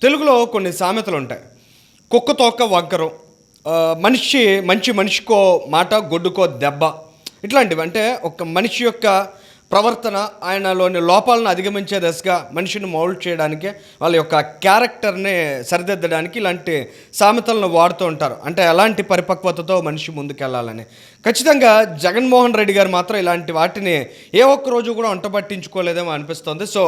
తెలుగులో కొన్ని సామెతలు ఉంటాయి. కుక్క తోక వంకరం, మంచి మనిషికో మాట, గొడ్డుకో దెబ్బ. ఇట్లాంటివి అంటే ఒక మనిషి యొక్క ప్రవర్తన, ఆయనలోని లోపాలను అధిగమించే దశగా మనిషిని మౌల్డ్ చేయడానికి, వాళ్ళ యొక్క క్యారెక్టర్ని సరిదిద్దడానికి ఇలాంటి సామెతలను వాడుతూ ఉంటారు. అంటే ఎలాంటి పరిపక్వతతో మనిషి ముందుకెళ్ళాలని. ఖచ్చితంగా జగన్మోహన్ రెడ్డి గారు మాత్రం ఇలాంటి వాటిని ఏ ఒక్క రోజు కూడా వంట పట్టించుకోలేదేమో అనిపిస్తుంది. సో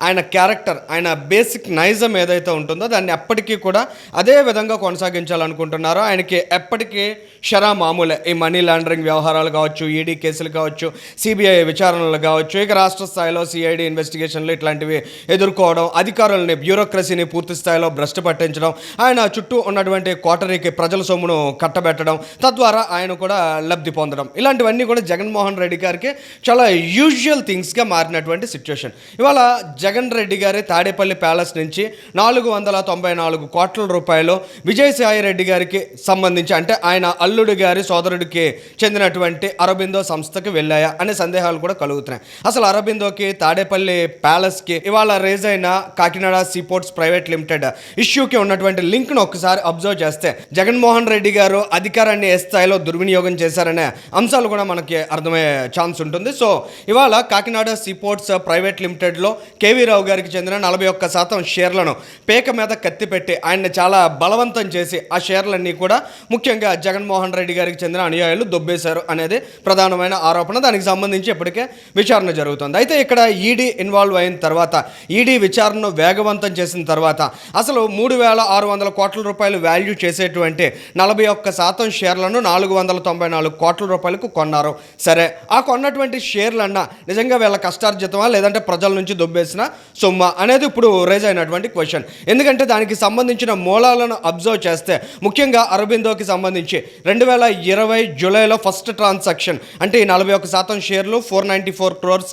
ఆయన క్యారెక్టర్, ఆయన బేసిక్ నైజం ఏదైతే ఉంటుందో దాన్ని ఎప్పటికీ కూడా అదే విధంగా కొనసాగించాలనుకుంటున్నారో. ఆయనకి ఎప్పటికీ షరా మామూలే. ఈ మనీ లాండరింగ్ వ్యవహారాలు కావచ్చు, ఈడీ కేసులు కావచ్చు, సిబిఐ విచారణలు కావచ్చు, ఇక రాష్ట్ర స్థాయిలో సిఐడి ఇన్వెస్టిగేషన్లు ఇట్లాంటివి ఎదుర్కోవడం, అధికారులని, బ్యూరోక్రసీని పూర్తి స్థాయిలో భ్రష్టు పట్టించడం, ఆయన చుట్టూ ఉన్నటువంటి కోటరీకి ప్రజల సొమ్మును కట్టబెట్టడం, తద్వారా ఆయన కూడా లబ్ధి పొందడం, ఇలాంటివన్నీ కూడా జగన్మోహన్ రెడ్డి గారికి చాలా యూజువల్ థింగ్స్గా మారినటువంటి సిచ్యువేషన్. ఇవాళ జగన్ రెడ్డి గారి తాడేపల్లి ప్యాలెస్ నుంచి 494 కోట్ల రూపాయలు విజయసాయి రెడ్డి గారికి సంబంధించి, అంటే ఆయన అల్లుడి గారి సోదరుడికి చెందినటువంటి అరబిందో సంస్థకి వెళ్ళాయా అనే సందేహాలు కూడా కలుగుతున్నాయి. అసలు అరబిందోకి, తాడేపల్లి ప్యాలెస్కి ఇవాళ రేజ్ అయిన కాకినాడ సీపోర్ట్స్ ప్రైవేట్ లిమిటెడ్ ఇష్యూకి ఉన్నటువంటి లింక్ను ఒకసారి అబ్జర్వ్ చేస్తే జగన్మోహన్ రెడ్డి గారు అధికారాన్ని ఏ స్థాయిలో దుర్వినియోగం చేశారనే అంశాలు కూడా మనకి అర్థమయ్యే ఛాన్స్ ఉంటుంది. సో ఇవాళ కాకినాడ సీపోర్ట్స్ ప్రైవేట్ లిమిటెడ్లో కేవీ రావు గారికి చెందిన 41% షేర్లను పేక మీద కత్తి పెట్టి ఆయన్ని చాలా బలవంతం చేసి ఆ షేర్లన్నీ కూడా ముఖ్యంగా జగన్మోహన్ రెడ్డి గారికి చెందిన అనుయాయులు దొబ్బేశారు అనేది ప్రధానమైన ఆరోపణ. దానికి సంబంధించి ఇప్పటికే విచారణ జరుగుతుంది. అయితే ఇక్కడ ఈడీ ఇన్వాల్వ్ అయిన తర్వాత, ఈడీ విచారణను వేగవంతం చేసిన తర్వాత అసలు 3,600 కోట్ల రూపాయలు వాల్యూ చేసేటువంటి 41% షేర్లను 494 కోట్ల రూపాయలకు కొన్నారు. సరే, ఆ కొన్నటువంటి షేర్లన్నా నిజంగా వీళ్ళ కష్టార్జితమా లేదంటే ప్రజల నుంచి దొబ్బేసిన సొమ్మ అనేది ఇప్పుడు రేజ్ అయినటువంటి క్వశ్చన్. ఎందుకంటే దానికి సంబంధించిన మూలాలను అబ్జర్వ్ చేస్తే ముఖ్యంగా అరబిందోకి సంబంధించి 2020 జూలైలో ఫస్ట్ ట్రాన్సాక్షన్, అంటే ఈ 41% షేర్లు 494 crores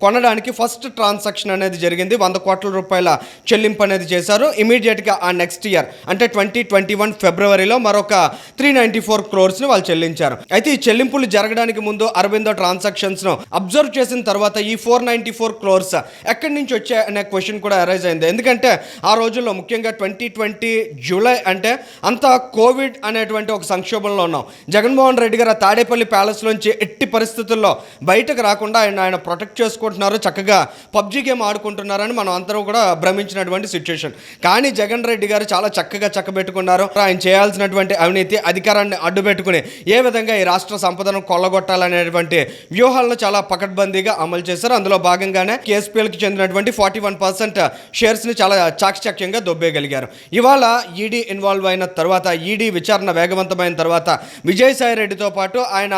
కొనడానికి ఫస్ట్ ట్రాన్సాక్షన్ అనేది జరిగింది. 100 కోట్ల రూపాయల చెల్లింపు అనేది చేశారు. ఇమీడియట్గా ఆ నెక్స్ట్ ఇయర్ అంటే 2021 ఫిబ్రవరిలో మరొక 394 crores వాళ్ళు చెల్లించారు. అయితే ఈ చెల్లింపులు జరగడానికి ముందు అరబిందో ట్రాన్సాక్షన్స్ను అబ్జర్వ్ చేసిన తర్వాత ఈ 494 crores ఎక్కడి నుంచి వచ్చాయనే క్వశ్చన్ కూడా అరైజ్ అయింది. ఎందుకంటే ఆ రోజుల్లో ముఖ్యంగా 2020 జూలై అంటే అంతా కోవిడ్ అనేటువంటి ఒక సంక్షోభంలో ఉన్నాం. జగన్మోహన్ రెడ్డి గారు తాడేపల్లి ప్యాలెస్లోంచి ఎట్టి పరిస్థితుల్లో బయటకు రాకుండా ఆయన ప్రొటెక్ట్ చేసుకుంటున్నారు, చక్కగా పబ్జీ గేమ్ ఆడుకుంటున్నారని మనం అందరూ కూడా భ్రమించినటువంటి సిచ్యువేషన్. కానీ జగన్ రెడ్డి గారు చాలా చక్కగా చక్కబెట్టుకున్నారు. ఆయన చేయాల్సినటువంటి అవినీతి, అధికారాన్ని అడ్డుపెట్టుకుని ఏ విధంగా ఈ రాష్ట్ర సంపదను కొల్లగొట్టాలనేటువంటి వ్యూహాలను చాలా పకడ్బందీగా అమలు చేశారు. అందులో భాగంగానే కేఎస్పీఎల్కి చెందినటువంటి 41% షేర్స్ని చాలా చాకచక్యంగా దొబ్బేయగలిగారు. ఇవాళ ఈడీ ఇన్వాల్వ్ అయిన తర్వాత, ఈడీ విచారణ వేగవంతమైన తర్వాత విజయసాయి రెడ్డితో పాటు ఆయన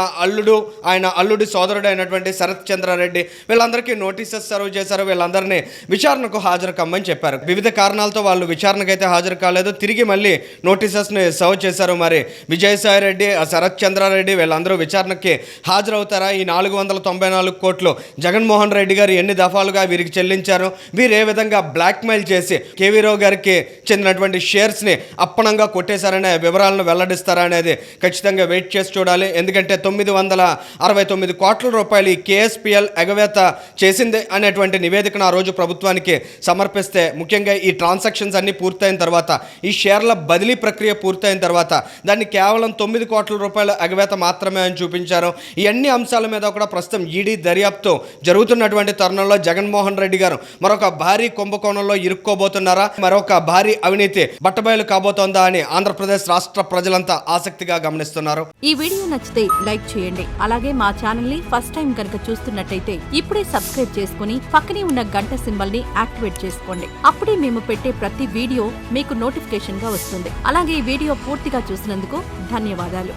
అల్లుడి సోదరుడు అయినటువంటి శరత్ చంద్రారెడ్డి వీళ్ళందరికీ నోటీసెస్ సర్వ్ చేశారు. వీళ్ళందరినీ విచారణకు హాజరు కమ్మని చెప్పారు. వివిధ కారణాలతో వాళ్ళు విచారణకైతే హాజరు కాలేదు, తిరిగి మళ్ళీ నోటీసెస్ని సర్వ్ చేశారు. మరి విజయసాయి రెడ్డి, శరత్ చంద్రారెడ్డి వీళ్ళందరూ విచారణకి హాజరవుతారా? ఈ 494 కోట్లు జగన్మోహన్ రెడ్డి గారు ఎన్ని దఫాలుగా వీరికి చెల్లించారు, వీరు ఏ విధంగా బ్లాక్మెయిల్ చేసి కేవీ రావు గారికి చెందినటువంటి షేర్స్ని అప్పనంగా కొట్టేశారనే వివరాలను వెల్లడిస్తారా అనేది ఖచ్చితంగా వెయిట్ చేసి చూడాలి. ఎందుకంటే 969 కోట్ల రూపాయలు ఈ కేఎస్పీఎల్ ఎగవేత చేసింది అనేటువంటి నివేదికను ఆ రోజు ప్రభుత్వానికి సమర్పిస్తే, ముఖ్యంగా ఈ ట్రాన్సాక్షన్స్ అన్నీ పూర్తయిన తర్వాత, ఈ షేర్ల బదిలీ ప్రక్రియ పూర్తయిన తర్వాత దాన్ని కేవలం 9 కోట్ల రూపాయల ఎగవేత మాత్రమే అని చూపించారు. ఈ అన్ని అంశాల మీద కూడా ప్రస్తుతం ఈడీ దర్యాప్తు జరుగుతున్నటువంటి తరుణంలో జగన్మోహన్ రెడ్డి గారు మరొక భారీ కుంభకోణంలో ఇరుక్కోబోతున్నారా, మరొక భారీ అవినీతి బట్టబయలు కాబోతోందా అని ఆంధ్రప్రదేశ్ రాష్ట్ర ప్రజలంతా ఆసక్తిగా గమనిస్తున్నారు. ఈ వీడియో నచ్చితే లైక్ చేయండి. అలాగే మా ఛానల్ ని ఫస్ట్ టైం కనుక చూస్తున్నట్టయితే ఇప్పుడే సబ్స్క్రైబ్ చేసుకుని పక్కనే ఉన్న గంట సింబల్ ని యాక్టివేట్ చేసుకోండి. అప్పుడే మేము పెట్టే ప్రతి వీడియో మీకు నోటిఫికేషన్ గా వస్తుంది. అలాగే ఈ వీడియో పూర్తిగా చూసినందుకు ధన్యవాదాలు.